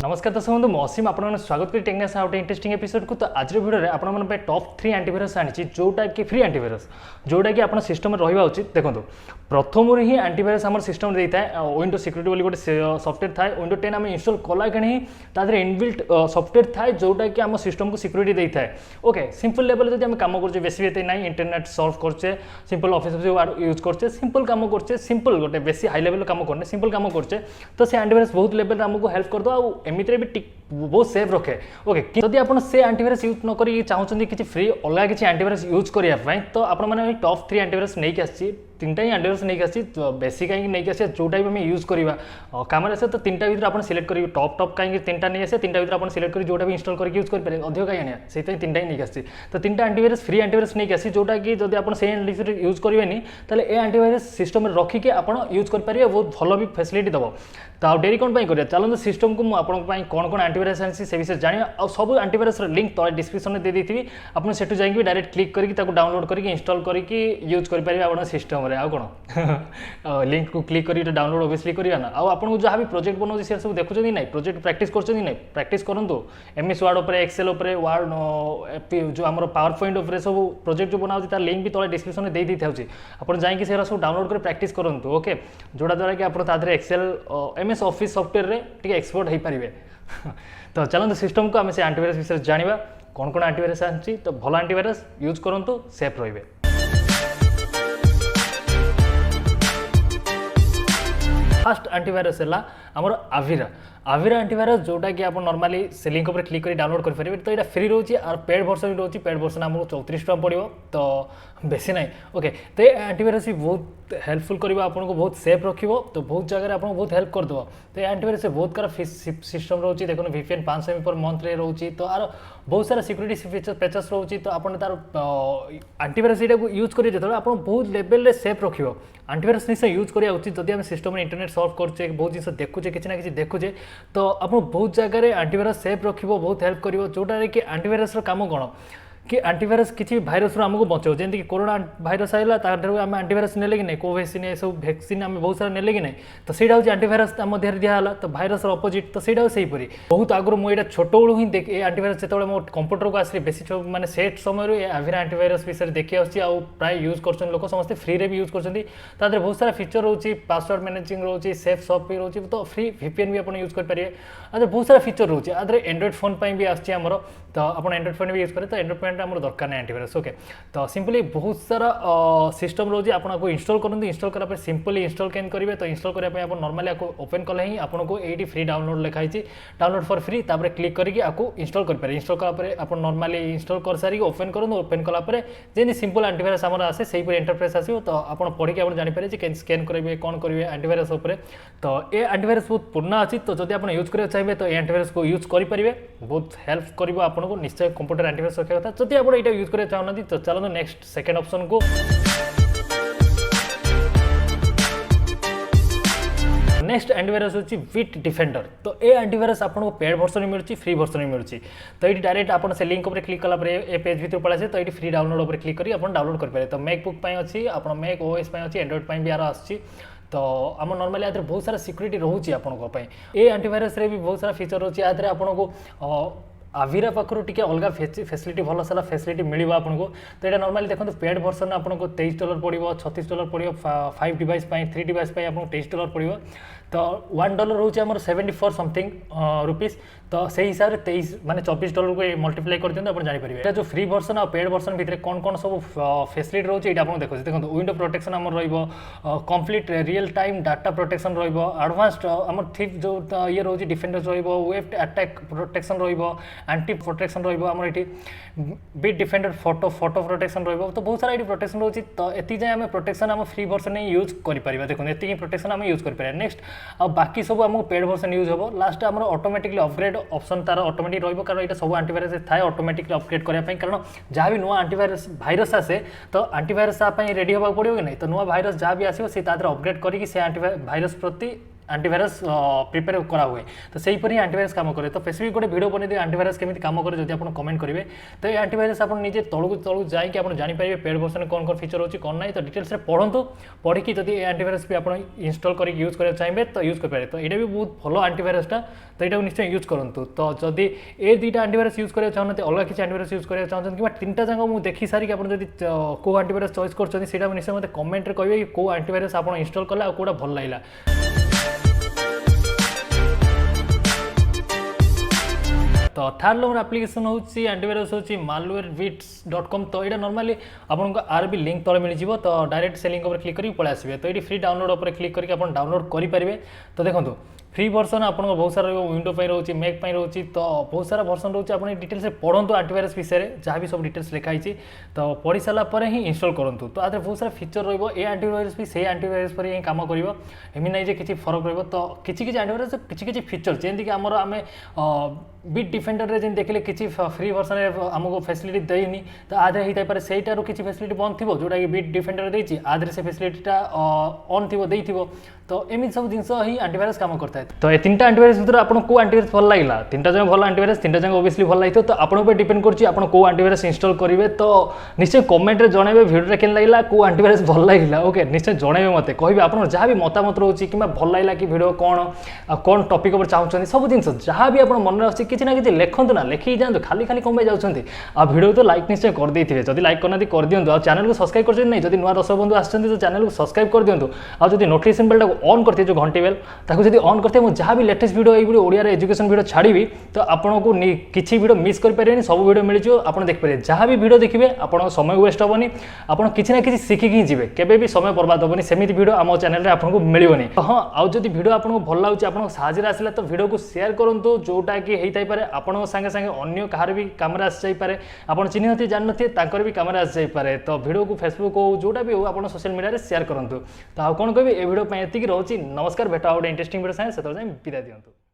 नमस्कार दर्शक बंधु असीम आपन स्वागत करी टेक्निक्स आउटे इंटरेस्टिंग एपिसोड को। तो आज वीडियो में आपन टॉप 3 एंटीवायरस आनी जोटा कि फ्री एंटीवायरस जोटा कि आप सिस्टम में रहा उचित। देखो प्रथम ही एंटीवायरस आम सिस्टम में देता है विंडो सिक्यूरिटी बोली गोटे सॉफ्टवेयर थाए विंडो 10 आम इंस्टॉल कला कि तादर इनबिल्ट सॉफ्टवेयर थाए जोटा कि आम सिस्टम को सिक्यूरिटी देता है। ओके सिंपल लेवल जब कम करचे बेसी एत ना इंटरनेट सॉल्व करचे सिंपल ऑफिस यूज करचे सिंपल कम करचे सिंपल गोटे बेसी हाई लेवल कम करने सिंपल कम करचे तो से एंटीवायरस बहुत लेवल आमको हेल्प कर दो एमती भी बहुत सेफ रखे। ओके जदि आप से एंटीवायरस यूज न करी चाहते कि फ्री अलग किसी एंटीवायरस यूज करने तो आपने टॉप 3 एंटीवायरस नहीं आसी तीनटा ही एंटीवायरस नहीं आसी बेसी कहीं नहीं आसे जोटा भी यूज करवा कम आसे तो तीनटा भर आप सिलेक्ट करेंगे टॉप कहीं तीनटा नहीं आसे तीनटा भर आप सिलेक्ट कर जोटा भी इंस्टॉल करके यूज करेंगे अधिक कहीं आने से तीनटा ही नहीं आसी तो तीनटा एंटीवायरस फ्री एंटीवायरस नहीं आसी जोटा कि जब आप एंटीवायरस यूज करेंगे तो ये एंटीवायरस सिस्टम में रखिकी आप यूज करेंगे बहुत भल भी फैसिलिटी दब तो आ डेरी कौन कर चलते सिस्टम को मुझे कौन कौन एंटीवायरस आनी से विषय जाना आ सब एंटीवायरस लिंक तले डिस्क्रिप्शन में दे देती आपने सेठू जाइए डायरेक्ट क्लिक करके डाउनलोड करके इंस्टॉल करके यूज करेंगे आप सिस्टम में आउ कौन लिंक को क्लिक करके डाउनलोड ओबियसली करवा ना आपको जहाँ भी प्रोजेक्ट बनाऊँ से सब देखुं ना प्रोजेक्ट प्रैक्टिस कर प्रैक्टिस करूँ एमएस वर्ड एक्सेल वर्ड जो आम पावर पॉइंट उपरे सब प्रोजेक्ट जो बनाऊँ तार लिंक भी तले डिस्क्रिप्शन में दे था आप जाइए से सब डाउनलोड कर प्रैक्टिस करूँ। ओके जोड़ा द्वारा कि आप एक्सेल एमएस ऑफिस सॉफ्टवेयर रे एक्सपोर्ट हो पारे तो चलते सिस्टम को आम से एंटीवायरस विषय जाना कौन कौन एंटीवायरस आनी तो भल एंटीवायरस यूज करूँ सेफ रे। फास्ट एंटीवायरस है आमर आविरा एंटीवायरस जोटा कि आप नॉर्मली से लिंक पर क्लिक कर डाउनलोड करेंगे तो ये फ्री रोचे और पेड वर्सन भी रोचे पेड वर्सन आमको 34 टका पड़ो तो बेसी ना। ओके तो ये एंटीवायरस भी बहुत हेल्पफुल कर आपको बहुत सेफ रखियो तो बहुत जगह आपको बहुत हेल्प करदेव तो एंटीवायरस से बहुत कार सिस्टम रोचे देखो VPN 500 MB पर मंथ रे रोचे तो आर बहुत सारा सिक्यूरिटी फीचर्स रोचे तो आपने तार एंटीवायरस यहाँ यूज करेंगे जो आप बहुत लेवल सेफ रखियो एंटीवायरस निश्चय यूज करा उचित जब आम सिस्टम में इंटरनेट सॉल्व करचे बहुत जिन देखुचे किसी ना कि देखुचे तो आप बहुत जगह एंटीवायरस सेफ रखियो बहुत हेल्प कर जोटा कि एंटीवायरस काम कौन कि एंटीवायरस किसी भाइरस आमको बचाओ जमीन कोरोना भाइरस आइला आम एंटीवायरस ने कि नहीं कोवैक्सीन ये सब वैक्सीन आम बहुत सारा ने कि नहीं तो सही हूँ एंटीवायरस आम देह दिहला तो भाइरस अपोजिट तो सही सेहीपरी बहुत आगुरी मुझे छोट बड़ू ही देख एंटीवायरस जो मो कंप्यूटर को आसली बेसी माने सेट समय आविरा एंटीवायरस विषय देखी आसी प्राय यूज कर लोक समस्त फ्री रे भी यूज कर बहुत सारा फीचर रोचे पासवर्ड मैनेजिंग रोचे सेफ सॉफ्ट भी रोचे तो फ्री VPN भी आप यूज करेंगे आदि बहुत सारा फीचर रोचे आदि एंड्रॉइड फोन भी आमर तो आप एंड्रॉइड फोन भी यूज करें तो एंड्रॉइड फोन आम दरकार नहीं एंटीवायरस। ओके तो सिंपली बहुत सारा सिस्टम रोचे आपको इंस्टॉल करूँ इंस्टॉल करापर सिंपली इंस्टॉल कैन करेंगे तो इंस्टॉल करने आप नॉर्मली आपको ओपन कले ही आपको ये फ्री डाउनलोड लिखाई डाउनलोड फॉर फ्री तापर क्लिक करके आपको इंस्टॉल करेंगे इंस्टॉल कलापर आप नॉर्मली इंस्टॉल कर सारी ओपन करूँ ओपन कलापर जमी सिंपल एंटीवायरस आम आसे से इंटरफेस आसो तो आप पढ़ी आप जानीपारे कि स्कैन करेंगे कौन करेंगे एंटीवायरस तो ये एंटीवायरस बहुत पुराना अच्छी तो जब आप यूज करेंगे चाहिए तो ये एंटीवायरस को यूज करेंगे बहुत हेल्प कर आपको निश्चय कंप्यूटर एंटीवायरस रखा था जब आप ये यूज करना चाहूना तो चलो नेक्स्ट सेकेंड ऑप्शन को नेक्स्ट एंटीवायरस होची विट डिफेंडर तो ये एंटीवायरस आपको पेड वर्सन भी मिलूँ फ्री वर्सन भी मिलूँ तो ये डायरेक्ट आप से लिंक पर क्लिक कला ए पेज भर पड़े तो ये फ्री डाउनलोड पर क्लिक कर डाउनलोड करेंगे तो मैकबुक अच्छी आप मैक OS अच्छी एंड्रॉइड भी यार आसी तो आम नॉर्मली आदि बहुत सारा सिक्यूरिटी रोचे आपंप ये एंटीवायरस रे भी बहुत सारा फीचर रोचे आदि आपको आविरा पाखर टी अलग फैसिलिटी भल सारा फैसिलिटी मिल आपको तो ये नॉर्मली देखो पेड वर्सन आपको $23 पड़ो $36 पड़ो 5 डिवाइस 3 डिवाइस आपको $23 पड़ो तो $1 रोचे आम 74 समथिंग रुपीज तो से हिसाब से 23 माने $24 को मल्टीप्लाई कर दिखाते आप जानीपारे जो फ्री वर्सन और पेड वर्सन भितर कौन कौन सब फैसिलिटी रोचे ये आप देखो देखो विंडो प्रोटेक्शन आम complete real time data protection advanced आम थिप जो ये रोचे defenders web attack protection anti protection रम ये बिट डिफेंडर फोटो प्रोटेक्शन तो बहुत सारा ये प्रोटेक्शन रोचे तो ये जाए आम प्रोटेक्शन आम फ्री वर्सन यूज करें देखो ये प्रोटेक्शन आम यूज करें नेक्स्ट आ बाकी सब आमको पेड वर्सन यूज हो लास्ट आम ऑटोमेटिकली अपग्रेड ऑप्शन तार ऑटोमेटिक रही कारण ये सब एंटीवायरस थाए ऑटोमेटिकली अपग्रेड करने कारण जहाँ भी नुआ एंटीवायरस भाइरस आसे तो एंटीवायरस रेडी होगा पड़ो कि नहीं तो नुआ भाइरस जहाँ भी आसो सी अपग्रेड करके से एंटीवायरस प्रति आंटीभाइरस प्रिपेयर करा हुए तो सही पर ही आंटीभाइरस काम करे तो स्पेसिफिक गोटे वीडियो बने आंटीभाइरस केମିତି काम करे जदि आपण कमेंट करेंगे तो ये आंटीभाइरस आप निजे तलू जाकि आप जानीपारे पेड वर्सन कौन कौन फीचर होची कौन नहीं तो डिटेल्स रे पढ़ंतु पढ़ी जदि आंटीभाइरस भी आप इंस्टॉल कर यूज करा चाहिए तो यूज कर पारे तो ये भी बहुत भलो आंटीभाइरसटा तो यहाँ निश्चय यूज करूँ तो जदि ए दुईटा आंटीभाइरस यूज करा चाहते अलग किसी आंटीभाइरस यूज करा चाहते कि तीनटा जाक मुझे देखी सारिक आप कौ आंटीभाइरस चॉइस कर निश्चय मत कमेंट कहे कि कौ आंटीभाइरस आप इंस्टॉल कले आ कौटा भल लगा तो थर्ड नंबर एप्लिकेशन हूँ आंटीभाइरस हूँ malwarebits.com तो यहाँ नॉर्मली आपको आर भी लिंक तले मिल जाव तो डायरेक्ट से लिंक पर क्लिक करके पलि आसबे तो ये फ्री डाउनलोड पर क्लिक करके आप डाउनलोड करेंगे तो देखो फ्री वर्सन आपको बहुत सारा विंडो रोचे मैक रोचे तो बहुत सारा वर्सन रोचे आप डिटेल्स पढ़ंतु आंटीभाइरस विषय में जहाँ भी सब डिटेल्स लिखाई तो पढ़ी सारापर ही इंस्टॉल करूँ तो आदि बहुत सारा फीचर रही आंटीभाइरस भी से आंटीभाइरस पर ही काम कर एमि नहीं कि फरक रही तो किसी आंटीभाइरस किसी फीचर जमीक आम आम बिट डिफेंडर रे देखिले किसी फ्री वर्सन आमको फैसिलिटी देनी तो आधे होता है सहीटार किसी फैसिलिटी बंद थी जोटा कि बिट डिफेंडर देती आधे से फैसिलिटीटा ऑन थी तो एमती सब जिन ही आंटीभाइरस काम करता है तो ये तीनटा आंटीभाइरस भर आपको कौ आंटीभाइरस भल लगा तीनटा जगह भल आंटीभाइरस तीनटा जगह ओबियसली भल लगी तो आपको डिपेंड कर कौ आंटीभाइरस इंस्टॉल करेंगे तो निश्चय कमेंट रे जनइबे वीडियो केन लगा कौ आंटीभाइरस भल लगा ओके निश्चय जनइबे मत कहे आप जहाँ भी मतामत रोचे कि भल लगा कि वीडियो कौन टॉपिक पर चाहते सब जिन जहाँ भी आप मन आस कि ना कि लिखते ना लिखी जातु खाली खाली कम जाऊँच आ वीडियो तो लाइक निश्चय कर देते जब लाइक करना कर दिंतु आ चैनल को सब्सक्राइब कर नहीं जब नुआ दर्शक बंधु आसते तो चैनल को सब्सक्राइब कर दिंतु आ जो नोटिफिकेशन बेल ऑन करते जो घंटी बेल ताको जब ऑन करते मुझे जहाँ भी लेटेस्ट वीडियो ये ओडिया एजुकेशन वीडियो छाड़ी तो आपको किसी वीडियो मिस करें सब वीडियो मिल जाए आप देखिए जहाँ भी वीडियो देखिए आप समय वेस्ट हेनी आप किसी ना किसी शिखिकी जी केवे भी समय बर्बाद हेनी सेमती वीडियो आम चैनल में आपको मिलनी हाँ आउ जब वीडियो आपको भल लगे आप साहय आसला तो वीडियो को शेयर करूँ जोटा कि होता है आपको सागे सागे अन्य कहार भी कम आसपे आप चिन्ह थे जान थे भी कम आसपे तो वीडियो को फेसबुक हो जोटा भी हो आप सोशल मीडिया रे शेयर करूँ तो आउ कौन कह वीडियो ये वीडियो रोचे नमस्कार भेटा गोटे इंटरेस्टिंग वीडियो सागे से विदाय दिंतु।